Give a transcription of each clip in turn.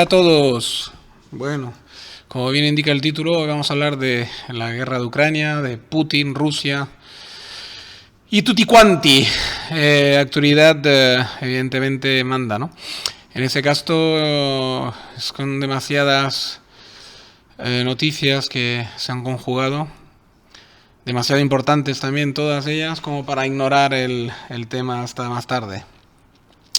Hola a todos. Bueno, como bien indica el título, hoy vamos a hablar de la guerra de Ucrania, de Putin, Rusia y tutti quanti. Actualidad evidentemente manda, ¿no? En ese caso es con demasiadas noticias que se han conjugado, demasiado importantes también todas ellas como para ignorar el tema hasta más tarde.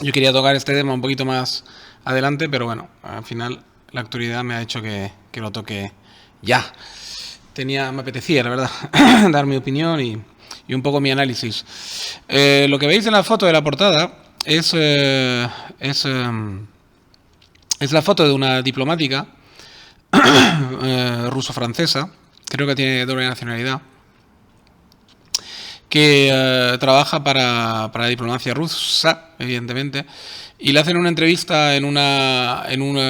Yo quería tocar este tema un poquito más adelante, pero bueno, al final la actualidad me ha hecho que lo toque ya. Me apetecía, la verdad, dar mi opinión y un poco mi análisis. Lo que veis en la foto de la portada es la foto de una diplomática ruso-francesa, creo que tiene doble nacionalidad, que trabaja para la diplomacia rusa, evidentemente, y le hacen una entrevista en un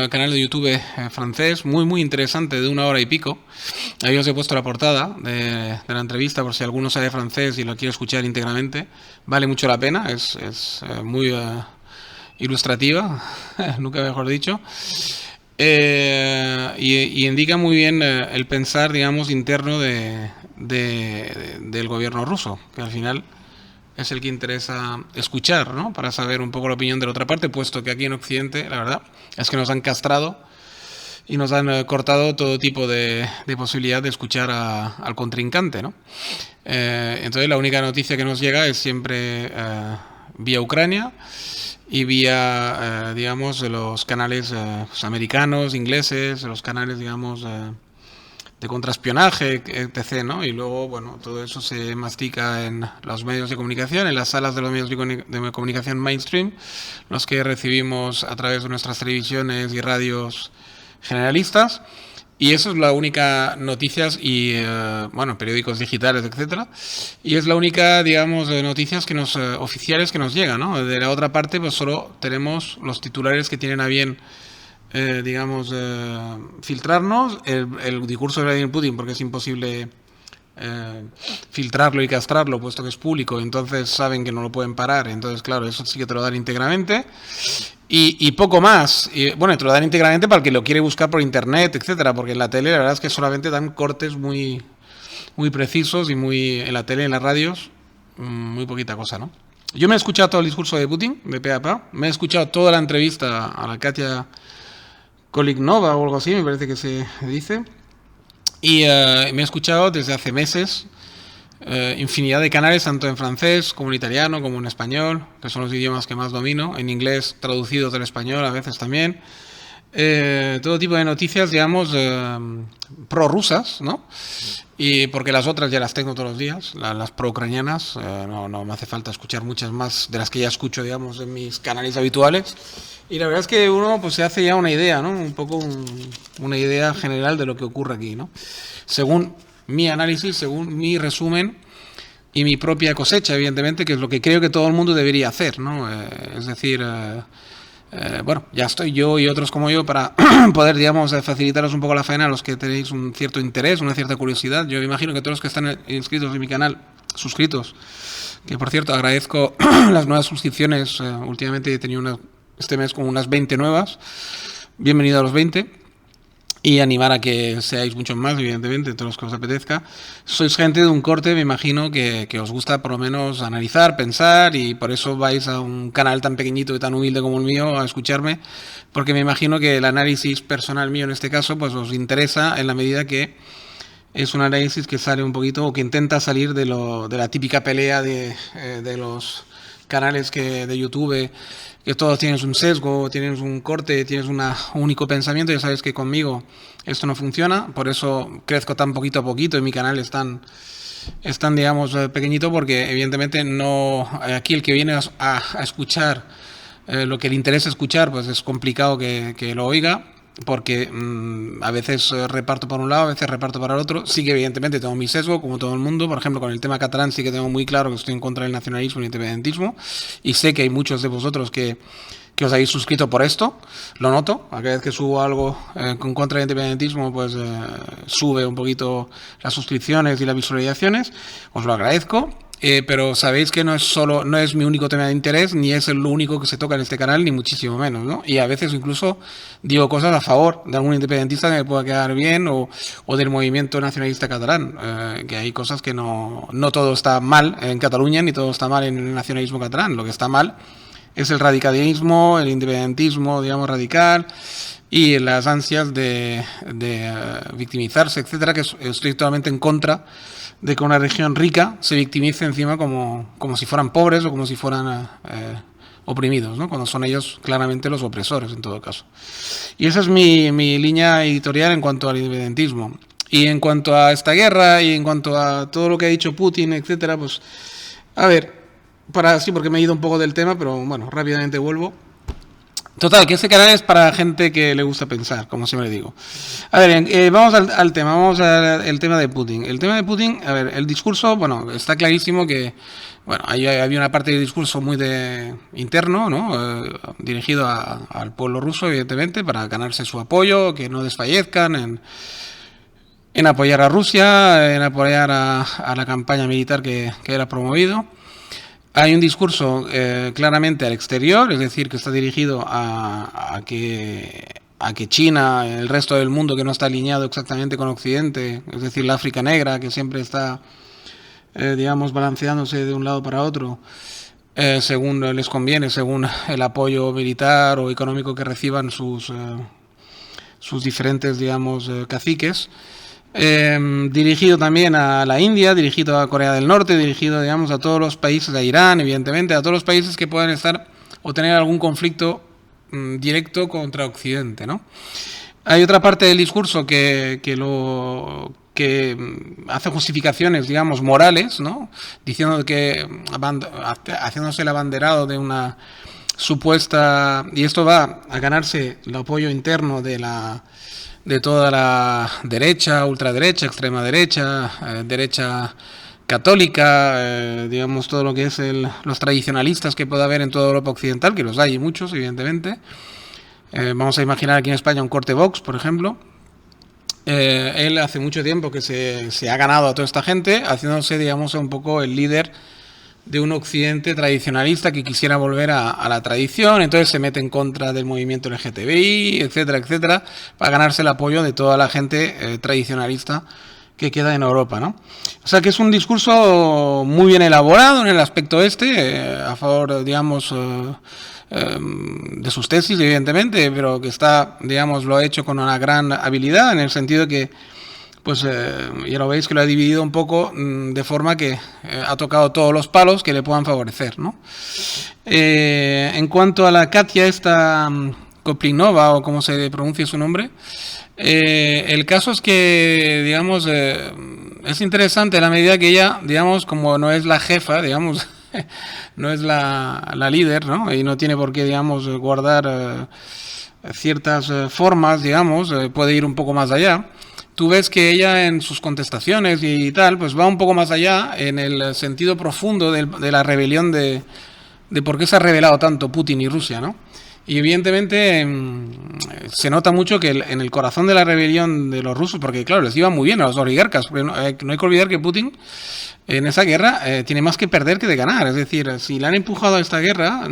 canal de YouTube francés, muy interesante, de 1 hora y pico. Ahí os he puesto la portada de la entrevista, por si alguno sabe francés y lo quiere escuchar íntegramente. Vale mucho la pena, es muy ilustrativa, nunca mejor dicho. Y indica muy bien el pensar, digamos, interno del gobierno ruso, que al final es el que interesa escuchar, ¿no? Para saber un poco la opinión de la otra parte, puesto que aquí en Occidente, la verdad, es que nos han castrado y nos han cortado todo tipo de posibilidad de escuchar al contrincante, ¿no? Entonces la única noticia que nos llega es siempre vía Ucrania y vía, digamos, los canales pues, americanos, ingleses, los canales, digamos, de contraespionaje, etc., ¿no? Y luego, bueno, todo eso se mastica en los medios de comunicación, en las salas de los medios de comunicación mainstream, los que recibimos a través de nuestras televisiones y radios generalistas. Y eso es la única noticias y, bueno, periódicos digitales, etcétera. Y es la única, digamos, noticias que oficiales que nos llegan, ¿no? De la otra parte, pues solo tenemos los titulares que tienen a bien, digamos, filtrarnos el discurso de Vladimir Putin, porque es imposible filtrarlo y castrarlo, puesto que es público, entonces saben que no lo pueden parar. Entonces, claro, eso sí que te lo dan íntegramente. Y poco más. Y, bueno, te lo dan íntegramente para el que lo quiere buscar por internet, etcétera, porque en la tele la verdad es que solamente dan cortes muy precisos y en la tele y en las radios muy poquita cosa, ¿no? Yo me he escuchado todo el discurso de Putin, de pe a pa. Me he escuchado toda la entrevista a la Katia Koliknova o algo así, me parece que se dice. Y me he escuchado desde hace meses infinidad de canales, tanto en francés como en italiano, como en español, que son los idiomas que más domino, en inglés traducidos del español a veces también. Todo tipo de noticias, digamos, prorrusas, ¿no? Y porque las otras ya las tengo todos los días, las pro-ucranianas, no me hace falta escuchar muchas más de las que ya escucho, digamos, en mis canales habituales. Y la verdad es que uno pues se hace ya una idea, ¿no? Un poco una idea general de lo que ocurre aquí, ¿no? Según mi análisis, según mi resumen y mi propia cosecha, evidentemente, que es lo que creo que todo el mundo debería hacer, ¿no? Es decir, bueno, ya estoy yo y otros como yo para poder, digamos, facilitaros un poco la faena a los que tenéis un cierto interés, una cierta curiosidad. Yo me imagino que todos los que están inscritos en mi canal, suscritos, que por cierto agradezco las nuevas suscripciones, últimamente he tenido este mes como unas 20 nuevas, bienvenido a los 20. Y animar a que seáis muchos más, evidentemente, todos los que os apetezca. Sois gente de un corte, me imagino, que os gusta por lo menos analizar, pensar, y por eso vais a un canal tan pequeñito y tan humilde como el mío a escucharme, porque me imagino que el análisis personal mío en este caso pues os interesa en la medida que es un análisis que sale un poquito, o que intenta salir de la típica pelea de los canales de YouTube, que todos tienes un sesgo, tienes un corte, tienes un único pensamiento. Ya sabes que conmigo esto no funciona, por eso crezco tan poquito a poquito y mi canal es tan digamos, pequeñito, porque evidentemente no, aquí el que viene a escuchar lo que le interesa escuchar, pues es complicado que lo oiga, porque a veces reparto para un lado, a veces reparto para el otro. Sí que evidentemente tengo mi sesgo, como todo el mundo. Por ejemplo, con el tema catalán sí que tengo muy claro que estoy en contra del nacionalismo y el independentismo, y sé que hay muchos de vosotros que os habéis suscrito por esto, lo noto. A cada vez que subo algo con contra del independentismo, pues sube un poquito las suscripciones y las visualizaciones, os lo agradezco. Pero sabéis que no es mi único tema de interés, ni es el único que se toca en este canal, ni muchísimo menos, ¿no? Y a veces incluso digo cosas a favor de algún independentista que me pueda quedar bien, o del movimiento nacionalista catalán, que hay cosas que no todo está mal en Cataluña, ni todo está mal en el nacionalismo catalán. Lo que está mal es el radicalismo, el independentismo, digamos, radical, y las ansias de victimizarse, etcétera, que estoy totalmente en contra de que una región rica se victimice encima como si fueran pobres o como si fueran oprimidos, ¿no? Cuando son ellos claramente los opresores en todo caso. Y esa es mi línea editorial en cuanto al independentismo. Y en cuanto a esta guerra y en cuanto a todo lo que ha dicho Putin, etcétera, pues a ver, sí, porque me he ido un poco del tema, pero bueno, rápidamente vuelvo. Total, que este canal es para gente que le gusta pensar, como siempre digo. A ver, vamos al tema, vamos al tema de Putin. El tema de Putin, a ver, el discurso, bueno, está clarísimo que, bueno, había una parte del discurso muy interno, ¿no? Dirigido al pueblo ruso, evidentemente, para ganarse su apoyo, que no desfallezcan en apoyar a Rusia, en apoyar a la campaña militar que era promovido. Hay un discurso claramente al exterior, es decir, que está dirigido a que China, el resto del mundo que no está alineado exactamente con Occidente, es decir, la África negra, que siempre está, digamos, balanceándose de un lado para otro, según les conviene, según el apoyo militar o económico que reciban sus diferentes, digamos, caciques. Dirigido también a la India, dirigido a Corea del Norte, dirigido, digamos, a todos los países, a Irán, evidentemente, a todos los países que puedan estar o tener algún conflicto directo contra Occidente, ¿no? Hay otra parte del discurso que hace justificaciones, digamos, morales, ¿no? Diciendo que haciéndose el abanderado de una supuesta, y esto va a ganarse el apoyo interno de toda la derecha, ultraderecha, extrema derecha, derecha católica, digamos, todo lo que es los tradicionalistas que puede haber en toda Europa occidental, que los hay muchos, evidentemente. Vamos a imaginar aquí en España un corte Vox, por ejemplo. Él hace mucho tiempo que se ha ganado a toda esta gente, haciéndose, digamos, un poco el líder de un occidente tradicionalista que quisiera volver a la tradición, entonces se mete en contra del movimiento LGTBI, etcétera, etcétera, para ganarse el apoyo de toda la gente tradicionalista que queda en Europa, ¿no? O sea que es un discurso muy bien elaborado en el aspecto a favor, digamos, de sus tesis, evidentemente, pero que está, digamos, lo ha hecho con una gran habilidad, en el sentido que pues ya lo veis que lo ha dividido un poco de forma que ha tocado todos los palos que le puedan favorecer, ¿no? En cuanto a la Katia esta Koplinova, o como se pronuncia su nombre, el caso es que, digamos, es interesante a la medida que ella, digamos, como no es la jefa, digamos, no es la líder, ¿no? Y no tiene por qué, digamos, guardar ciertas formas, digamos, puede ir un poco más allá. Tú ves que ella en sus contestaciones y tal, pues va un poco más allá en el sentido profundo de la rebelión de por qué se ha rebelado tanto Putin y Rusia, ¿no? Y evidentemente se nota mucho que en el corazón de la rebelión de los rusos, porque claro, les iba muy bien a los oligarcas, porque no hay que olvidar que Putin en esa guerra tiene más que perder que de ganar, es decir, si le han empujado a esta guerra,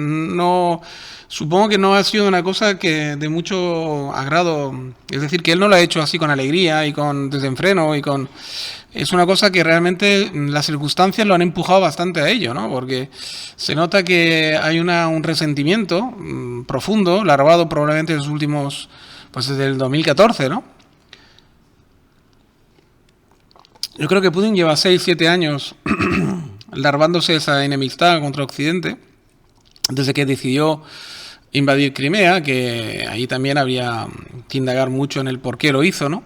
supongo que no ha sido una cosa que de mucho agrado, es decir, que él no lo ha hecho así con alegría y con desenfreno es una cosa que realmente las circunstancias lo han empujado bastante a ello, ¿no? Porque se nota que hay un resentimiento profundo, larvado probablemente en los últimos, pues desde el 2014, ¿no? Yo creo que Putin lleva 6-7 años larvándose esa enemistad contra Occidente, desde que decidió invadir Crimea, que ahí también habría que indagar mucho en el por qué lo hizo, ¿no?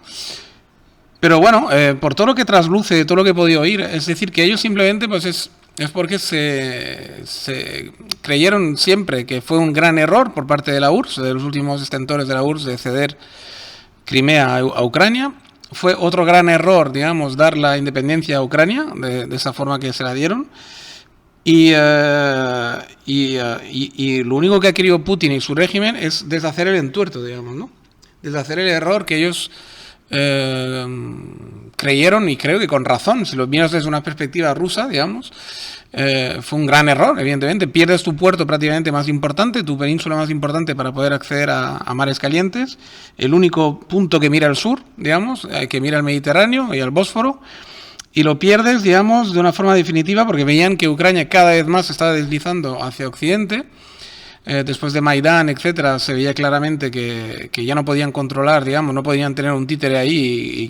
Pero bueno, por todo lo que trasluce, todo lo que he podido oír, es decir, que ellos simplemente pues es porque se creyeron siempre que fue un gran error por parte de la URSS, de los últimos detentores de la URSS, de ceder Crimea a Ucrania. Fue otro gran error, digamos, dar la independencia a Ucrania, de esa forma que se la dieron. Y lo único que ha querido Putin y su régimen es deshacer el entuerto, digamos, ¿no? Deshacer el error que ellos creyeron, y creo que con razón, si lo miras desde una perspectiva rusa, digamos, fue un gran error, evidentemente. Pierdes tu puerto prácticamente más importante, tu península más importante para poder acceder a mares calientes. El único punto que mira al sur, digamos, que mira al Mediterráneo y al Bósforo. Y lo pierdes, digamos, de una forma definitiva porque veían que Ucrania cada vez más se estaba deslizando hacia Occidente. Después de Maidán, etcétera, se veía claramente que ya no podían controlar, digamos, no podían tener un títere ahí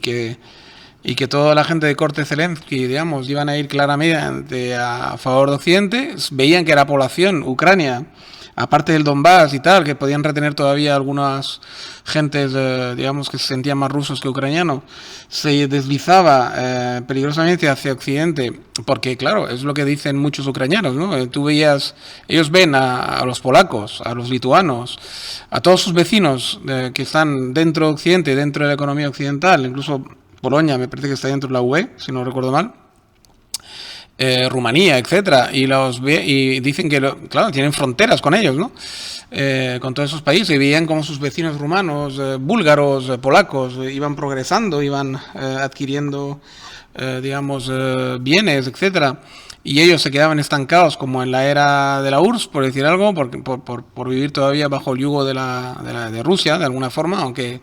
y que toda la gente de corte Zelensky, digamos, iban a ir claramente a favor de Occidente. Veían que la población ucrania, aparte del Donbass y tal, que podían retener todavía algunas gentes, digamos, que se sentían más rusos que ucranianos, se deslizaba peligrosamente hacia Occidente, porque claro, es lo que dicen muchos ucranianos, ¿no? Tú veías, ellos ven a los polacos, a los lituanos, a todos sus vecinos que están dentro de Occidente, dentro de la economía occidental, incluso Polonia me parece que está dentro de la UE, si no recuerdo mal, Rumanía, etcétera, y los ve y dicen que, claro, tienen fronteras con ellos, ¿no? Con todos esos países, y veían como sus vecinos rumanos, búlgaros, polacos, iban progresando, iban adquiriendo, digamos, bienes, etcétera, y ellos se quedaban estancados como en la era de la URSS, por decir algo, por vivir todavía bajo el yugo de Rusia, de alguna forma, aunque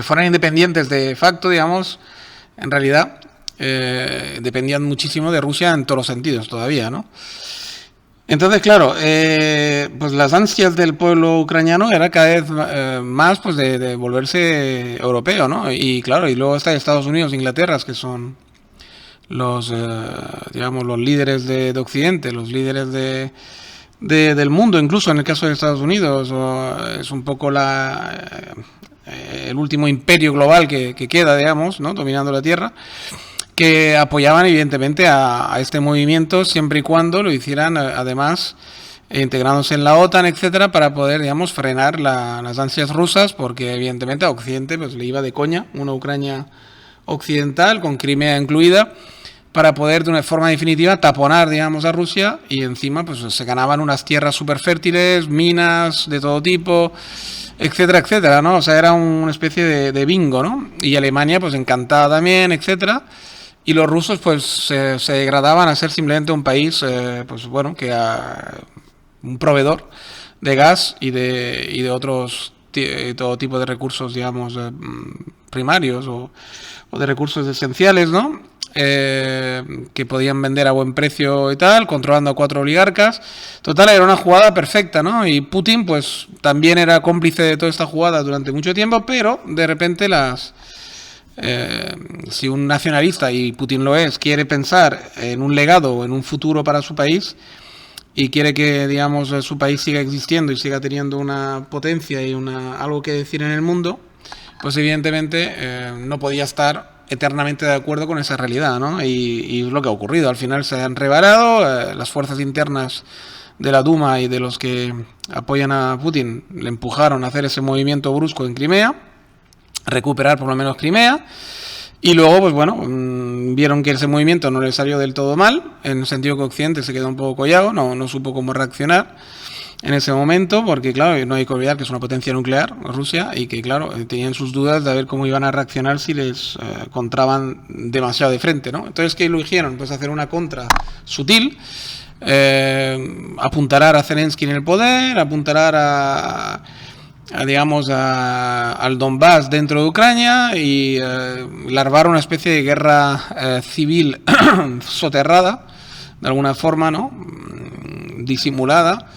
fueran independientes de facto, digamos, en realidad dependían muchísimo de Rusia en todos los sentidos todavía, ¿no? Entonces, claro, pues las ansias del pueblo ucraniano era cada vez más pues de volverse europeo, ¿no? Y claro, y luego está Estados Unidos, Inglaterra, que son los, digamos, los líderes de Occidente, los líderes del mundo, incluso en el caso de Estados Unidos, es un poco el último imperio global que queda, digamos, ¿no? Dominando la Tierra, que apoyaban evidentemente a este movimiento siempre y cuando lo hicieran además integrándose en la OTAN, etcétera, para poder, digamos, frenar las ansias rusas, porque evidentemente a Occidente pues le iba de coña una Ucrania occidental con Crimea incluida, para poder de una forma definitiva taponar, digamos, a Rusia, y encima pues se ganaban unas tierras súper fértiles, minas de todo tipo, etcétera, etcétera, ¿no? O sea, era una especie de bingo, ¿no? Y Alemania pues encantada también, etcétera. Y los rusos pues se degradaban a ser simplemente un país, pues bueno, un proveedor de gas y de otros todo tipo de recursos, digamos, primarios o de recursos esenciales, ¿no? Que podían vender a buen precio y tal, controlando a 4 oligarcas. Total, era una jugada perfecta, ¿no? Y Putin pues también era cómplice de toda esta jugada durante mucho tiempo, pero de repente si un nacionalista, y Putin lo es, quiere pensar en un legado o en un futuro para su país y quiere que, digamos, su país siga existiendo y siga teniendo una potencia y algo que decir en el mundo, pues evidentemente no podía estar eternamente de acuerdo con esa realidad, ¿no? Y es lo que ha ocurrido. Al final se han revelado las fuerzas internas de la Duma y de los que apoyan a Putin le empujaron a hacer ese movimiento brusco en Crimea, recuperar por lo menos Crimea, y luego pues bueno, vieron que ese movimiento no le salió del todo mal, en el sentido que Occidente se quedó un poco collado, no supo cómo reaccionar en ese momento, porque claro, no hay que olvidar que es una potencia nuclear, Rusia, y que claro, tenían sus dudas de ver cómo iban a reaccionar si les encontraban demasiado de frente, ¿no? Entonces, ¿qué lo hicieron? Pues hacer una contra sutil, apuntalar a Zelensky en el poder, apuntalar digamos, al Donbass dentro de Ucrania y larvar una especie de guerra civil soterrada, de alguna forma, ¿no? Disimulada,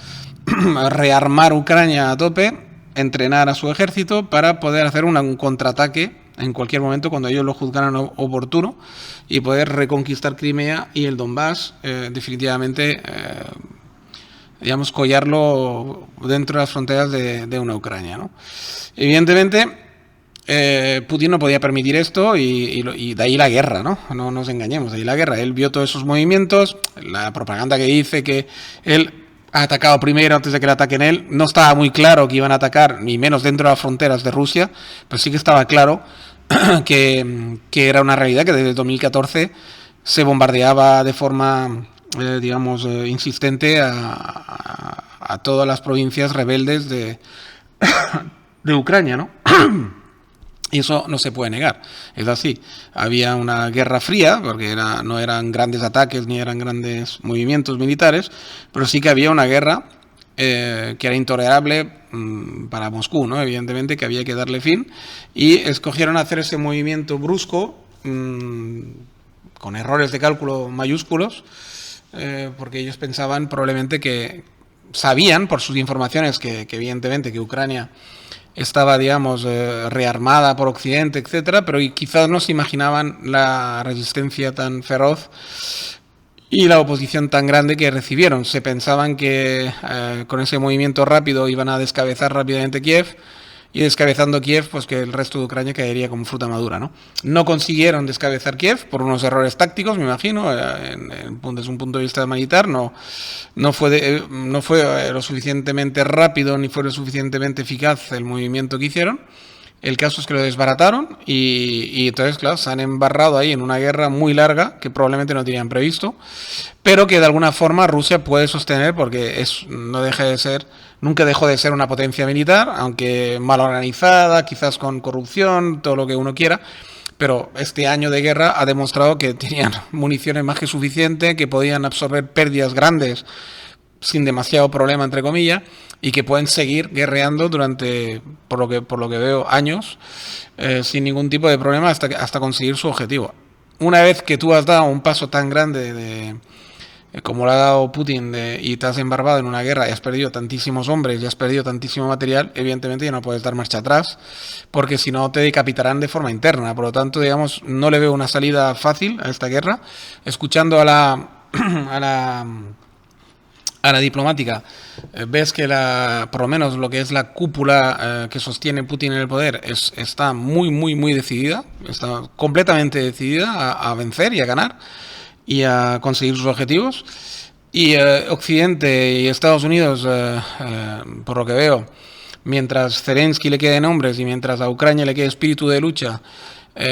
rearmar Ucrania a tope, entrenar a su ejército para poder hacer un contraataque en cualquier momento cuando ellos lo juzgaran oportuno y poder reconquistar Crimea y el Donbass definitivamente, digamos, collarlo dentro de las fronteras de una Ucrania, ¿no? Evidentemente, Putin no podía permitir esto y de ahí la guerra, ¿no? No nos engañemos, de ahí la guerra. Él vio todos esos movimientos, la propaganda que dice que él ha atacado primero antes de que le ataquen él. No estaba muy claro que iban a atacar, ni menos dentro de las fronteras de Rusia, pero sí que estaba claro que era una realidad que desde 2014 se bombardeaba de forma digamos, insistente a todas las provincias rebeldes de Ucrania, ¿no? Y eso no se puede negar, es así. Había una guerra fría, porque no eran grandes ataques ni eran grandes movimientos militares, pero sí que había una guerra que era intolerable para Moscú, ¿no? Evidentemente que había que darle fin, y escogieron hacer ese movimiento brusco, con errores de cálculo mayúsculos, porque ellos pensaban probablemente que sabían por sus informaciones que evidentemente que Ucrania estaba, digamos, rearmada por Occidente, etcétera, pero quizás no se imaginaban la resistencia tan feroz y la oposición tan grande que recibieron. Se pensaban que con ese movimiento rápido iban a descabezar rápidamente Kiev, y descabezando Kiev, pues que el resto de Ucrania caería como fruta madura, ¿no? No consiguieron descabezar Kiev por unos errores tácticos, me imagino, desde un punto de vista militar, no fue lo suficientemente rápido ni fue lo suficientemente eficaz el movimiento que hicieron. El caso es que lo desbarataron y entonces, claro, se han embarrado ahí en una guerra muy larga que probablemente no tenían previsto, pero que de alguna forma Rusia puede sostener porque no deja de ser, nunca dejó de ser una potencia militar, aunque mal organizada, quizás con corrupción, todo lo que uno quiera, pero este año de guerra ha demostrado que tenían municiones más que suficiente, que podían absorber pérdidas grandes sin demasiado problema, entre comillas, y que pueden seguir guerreando durante, por lo que veo, años, sin ningún tipo de problema hasta conseguir su objetivo. Una vez que tú has dado un paso tan grande como lo ha dado Putin y te has embarrado en una guerra y has perdido tantísimos hombres y has perdido tantísimo material, evidentemente ya no puedes dar marcha atrás, porque si no te decapitarán de forma interna. Por lo tanto, digamos, no le veo una salida fácil a esta guerra. Escuchando a la diplomática, ves que por lo menos lo que es la cúpula que sostiene Putin en el poder está muy, muy, muy decidida, está completamente decidida a vencer y a ganar y a conseguir sus objetivos. Y Occidente y Estados Unidos, por lo que veo, mientras Zelensky le queden hombres y mientras a Ucrania le quede espíritu de lucha,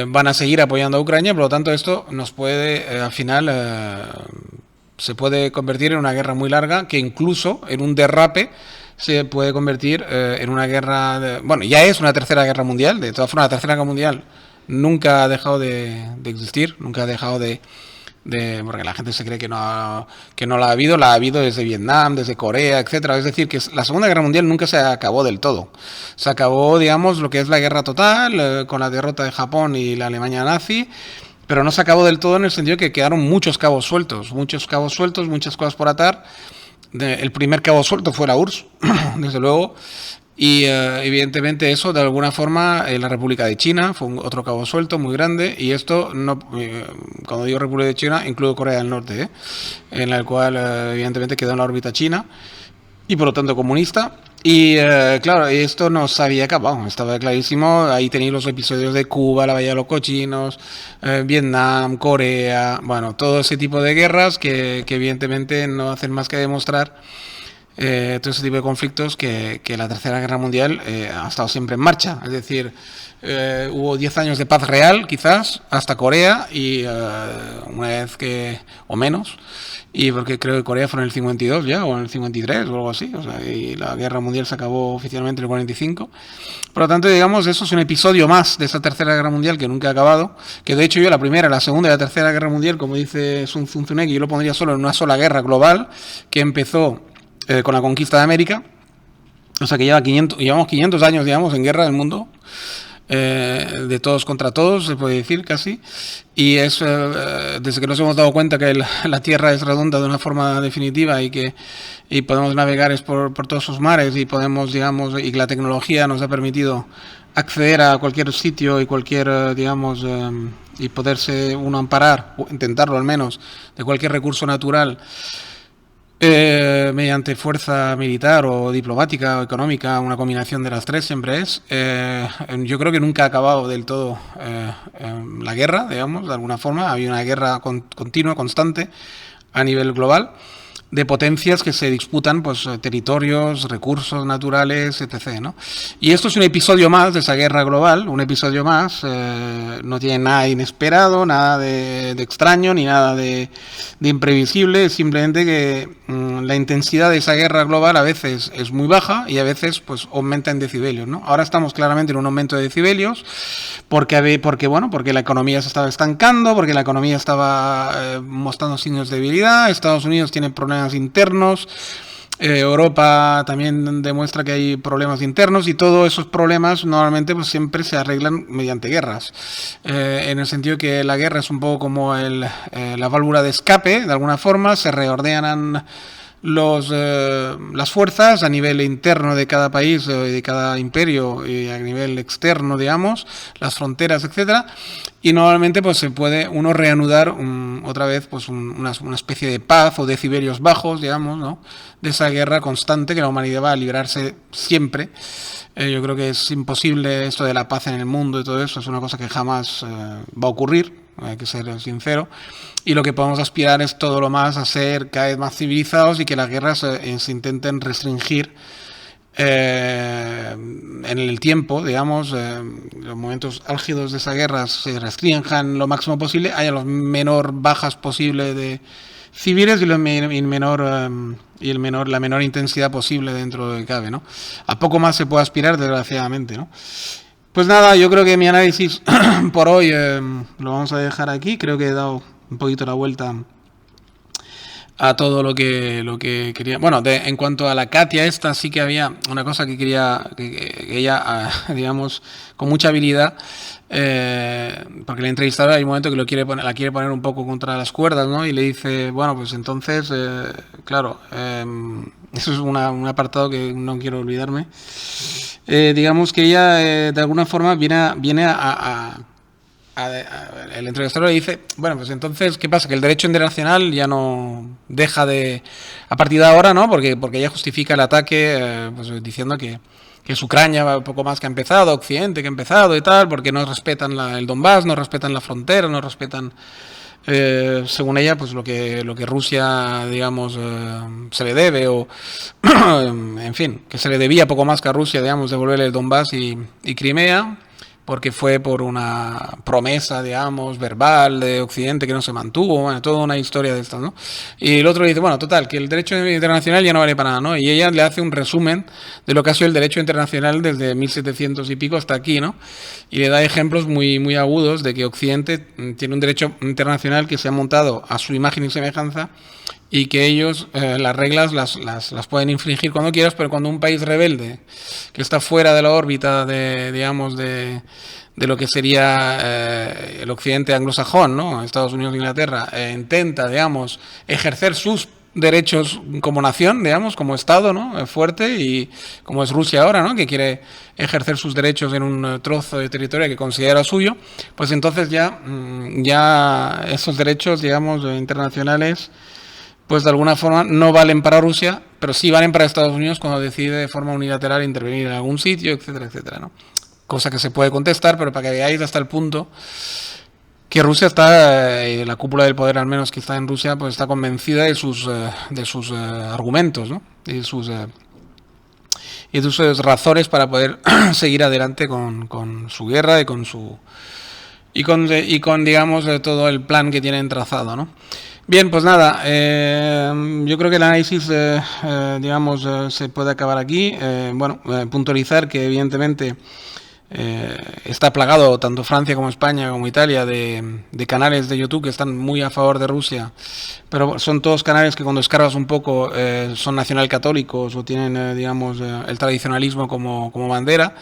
van a seguir apoyando a Ucrania. Por lo tanto, esto nos puede, al final, se puede convertir en una guerra muy larga, que incluso en un derrape se puede convertir en una guerra... bueno, ya es una tercera guerra mundial. De todas formas, la tercera guerra mundial nunca ha dejado de existir, nunca ha dejado porque la gente se cree que no la ha habido desde Vietnam, desde Corea, etcétera. Es decir, que la Segunda Guerra Mundial nunca se acabó del todo. Se acabó, digamos, lo que es la guerra total, con la derrota de Japón y la Alemania nazi, pero no se acabó del todo en el sentido que quedaron muchos cabos sueltos, muchas cosas por atar. El primer cabo suelto fue la URSS, desde luego, y evidentemente eso de alguna forma la República de China fue otro cabo suelto muy grande, y esto no, cuando digo República de China incluyo Corea del Norte, en la cual evidentemente quedó en la órbita china y por lo tanto comunista. Y claro, esto no se había acabado, estaba clarísimo. Ahí tenéis los episodios de Cuba, la Bahía de los Cochinos, Vietnam, Corea, bueno, todo ese tipo de guerras que evidentemente no hacen más que demostrar todo ese tipo de conflictos que la Tercera Guerra Mundial ha estado siempre en marcha. Es decir, hubo 10 años de paz real, quizás, hasta Corea, y una vez o menos, y porque creo que Corea fue en el 52 ya, o en el 53 o algo así, o sea, y la Guerra Mundial se acabó oficialmente en el 45. Por lo tanto, digamos, eso es un episodio más de esa Tercera Guerra Mundial que nunca ha acabado, que de hecho yo la Primera, la Segunda y la Tercera Guerra Mundial, como dice Sun Tzu, yo lo pondría solo en una sola guerra global, que empezó con la conquista de América. O sea que llevamos 500 años, digamos, en guerra del mundo, de todos contra todos, se puede decir casi, y es desde que nos hemos dado cuenta que la Tierra es redonda de una forma definitiva y podemos navegar por todos sus mares, y podemos, digamos, y que la tecnología nos ha permitido acceder a cualquier sitio y cualquier, digamos, y poderse uno amparar, o intentarlo al menos, de cualquier recurso natural, mediante fuerza militar o diplomática o económica, una combinación de las tres siempre es. Yo creo que nunca ha acabado del todo la guerra, digamos, de alguna forma. Había una guerra continua, constante, a nivel global. de potencias que se disputan pues territorios, recursos naturales, etc., ¿no? Y esto es un episodio más de esa guerra global, un episodio más, no tiene nada inesperado, nada de extraño, ni nada de imprevisible, es simplemente que la intensidad de esa guerra global a veces es muy baja y a veces pues aumenta en decibelios, ¿no? Ahora estamos claramente en un aumento de decibelios porque la economía se estaba estancando, porque la economía estaba mostrando signos de debilidad, Estados Unidos tiene problemas internos, Europa también demuestra que hay problemas internos y todos esos problemas normalmente pues siempre se arreglan mediante guerras, en el sentido que la guerra es un poco como la válvula de escape, de alguna forma se reordenan las fuerzas a nivel interno de cada país, de cada imperio, y a nivel externo, digamos, las fronteras, etcétera, y normalmente pues se puede uno reanudar otra vez pues una especie de paz o decibelios bajos, digamos, ¿no?, de esa guerra constante que la humanidad va a librarse siempre. Yo creo que es imposible esto de la paz en el mundo y todo eso, es una cosa que jamás va a ocurrir, hay que ser sincero, y lo que podemos aspirar es todo lo más a ser cada vez más civilizados y que las guerras se intenten restringir en el tiempo, digamos, los momentos álgidos de esa guerra se restrinjan lo máximo posible, haya la menor bajas posible de civiles y la menor intensidad posible dentro de lo que cabe, ¿no? A poco más se puede aspirar, desgraciadamente, ¿no? Pues nada, yo creo que mi análisis por hoy lo vamos a dejar aquí. Creo que he dado un poquito la vuelta a todo lo que quería. Bueno, en cuanto a la Katia esta, sí que había una cosa que quería que ella, digamos, con mucha habilidad, porque la entrevistadora hay un momento que la quiere poner un poco contra las cuerdas, ¿no? Y le dice, bueno, pues entonces, claro, eso es un apartado que no quiero olvidarme. Digamos que ella, de alguna forma, viene el entrevistador le dice, bueno, pues entonces, ¿qué pasa? Que el derecho internacional ya no deja de, a partir de ahora, ¿no? Porque ella justifica el ataque, pues diciendo que es Ucrania un poco más que ha empezado, Occidente que ha empezado y tal, porque no respetan el Donbass, no respetan la frontera, no respetan, según ella, pues lo que Rusia, digamos, se le debe, o en fin, que se le debía poco más que a Rusia, digamos, devolverle el Donbass y Crimea, porque fue por una promesa, digamos, verbal de Occidente que no se mantuvo, bueno, toda una historia de estas, ¿no? Y el otro dice, bueno, total, que el derecho internacional ya no vale para nada, ¿no? Y ella le hace un resumen de lo que ha sido el derecho internacional desde 1700 y pico hasta aquí, ¿no? Y le da ejemplos muy, muy agudos de que Occidente tiene un derecho internacional que se ha montado a su imagen y semejanza, y que ellos las reglas las pueden infringir cuando quieras, pero cuando un país rebelde que está fuera de la órbita de, digamos, de lo que sería el occidente anglosajón, ¿no?, Estados Unidos e Inglaterra, intenta, digamos, ejercer sus derechos como nación, digamos, como Estado, ¿no?, fuerte, y como es Rusia ahora, ¿no?, que quiere ejercer sus derechos en un trozo de territorio que considera suyo, pues entonces ya esos derechos, digamos, internacionales, pues de alguna forma no valen para Rusia, pero sí valen para Estados Unidos cuando decide de forma unilateral intervenir en algún sitio, etcétera, etcétera, ¿no? Cosa que se puede contestar, pero para que veáis hasta el punto que Rusia está, la cúpula del poder al menos que está en Rusia, pues está convencida de sus argumentos, ¿no? Y de sus razones para poder seguir adelante con su guerra y con digamos todo el plan que tienen trazado, ¿no? Bien, pues nada, yo creo que el análisis, digamos, se puede acabar aquí. Puntualizar que evidentemente está plagado tanto Francia como España como Italia de canales de YouTube que están muy a favor de Rusia, pero son todos canales que cuando escarbas un poco son nacionalcatólicos o tienen, digamos, el tradicionalismo como bandera.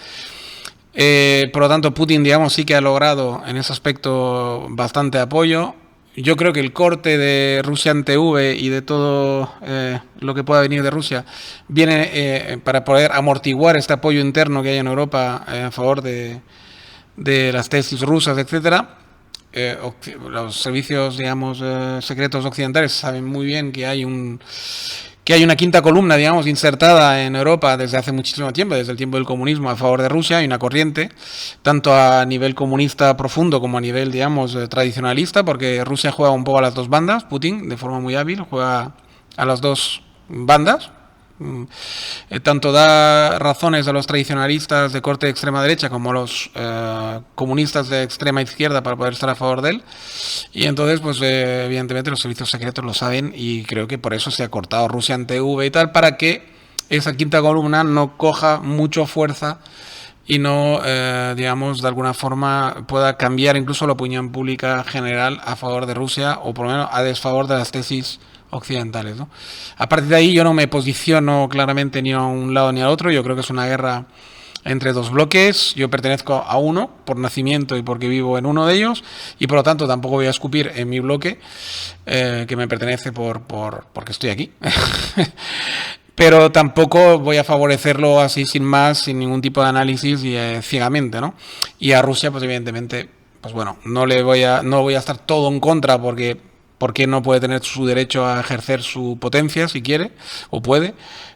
Por lo tanto, Putin, digamos, sí que ha logrado en ese aspecto bastante apoyo. Yo creo que el corte de Russian TV y de todo lo que pueda venir de Rusia viene para poder amortiguar este apoyo interno que hay en Europa a favor de las tesis rusas, etcétera. Los servicios, digamos, secretos occidentales saben muy bien que hay una quinta columna, digamos, insertada en Europa desde hace muchísimo tiempo, desde el tiempo del comunismo, a favor de Rusia. Hay una corriente, tanto a nivel comunista profundo como a nivel, digamos, tradicionalista, porque Rusia juega un poco a las dos bandas, Putin, de forma muy hábil, juega a las dos bandas. Tanto da razones a los tradicionalistas de corte de extrema derecha como a los comunistas de extrema izquierda para poder estar a favor de él. Y entonces, pues evidentemente los servicios secretos lo saben y creo que por eso se ha cortado Russian TV y tal, para que esa quinta columna no coja mucha fuerza y no, digamos, de alguna forma pueda cambiar incluso la opinión pública general a favor de Rusia o por lo menos a desfavor de las tesis occidentales, ¿no? A partir de ahí yo no me posiciono claramente ni a un lado ni al otro. Yo creo que es una guerra entre dos bloques. Yo pertenezco a uno por nacimiento y porque vivo en uno de ellos, y por lo tanto tampoco voy a escupir en mi bloque, que me pertenece porque estoy aquí. Pero tampoco voy a favorecerlo así sin más, sin ningún tipo de análisis y ciegamente, ¿no? Y a Rusia, pues evidentemente, pues bueno, no voy a estar todo en contra porque no puede tener su derecho a ejercer su potencia si quiere o puede,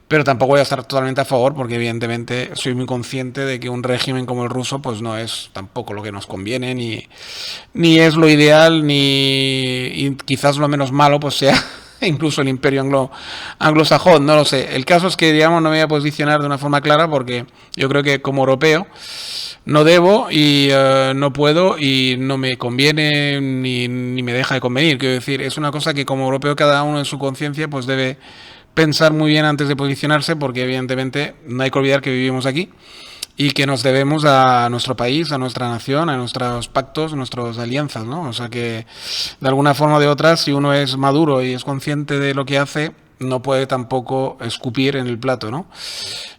pero tampoco voy a estar totalmente a favor porque evidentemente soy muy consciente de que un régimen como el ruso pues no es tampoco lo que nos conviene, ni es lo ideal, y quizás lo menos malo pues sea incluso el imperio anglosajón, no lo sé. El caso es que, digamos, no me voy a posicionar de una forma clara porque yo creo que como europeo no debo y no puedo y no me conviene ni me deja de convenir. Quiero decir, es una cosa que como europeo cada uno en su conciencia pues debe pensar muy bien antes de posicionarse, porque evidentemente no hay que olvidar que vivimos aquí y que nos debemos a nuestro país, a nuestra nación, a nuestros pactos, a nuestras alianzas, ¿no? O sea que de alguna forma o de otra, si uno es maduro y es consciente de lo que hace, no puede tampoco escupir en el plato, ¿no?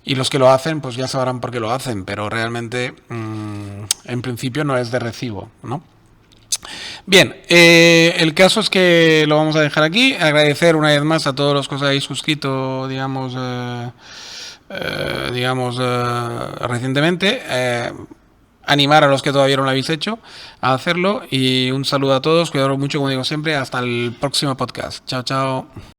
Y los que lo hacen, pues ya sabrán por qué lo hacen, pero realmente, en principio, no es de recibo, ¿no? Bien, el caso es que lo vamos a dejar aquí. Agradecer una vez más a todos los que os habéis suscrito, digamos, recientemente. Animar a los que todavía no lo habéis hecho a hacerlo. Y un saludo a todos, cuidaros mucho, como digo siempre. Hasta el próximo podcast. Chao, chao.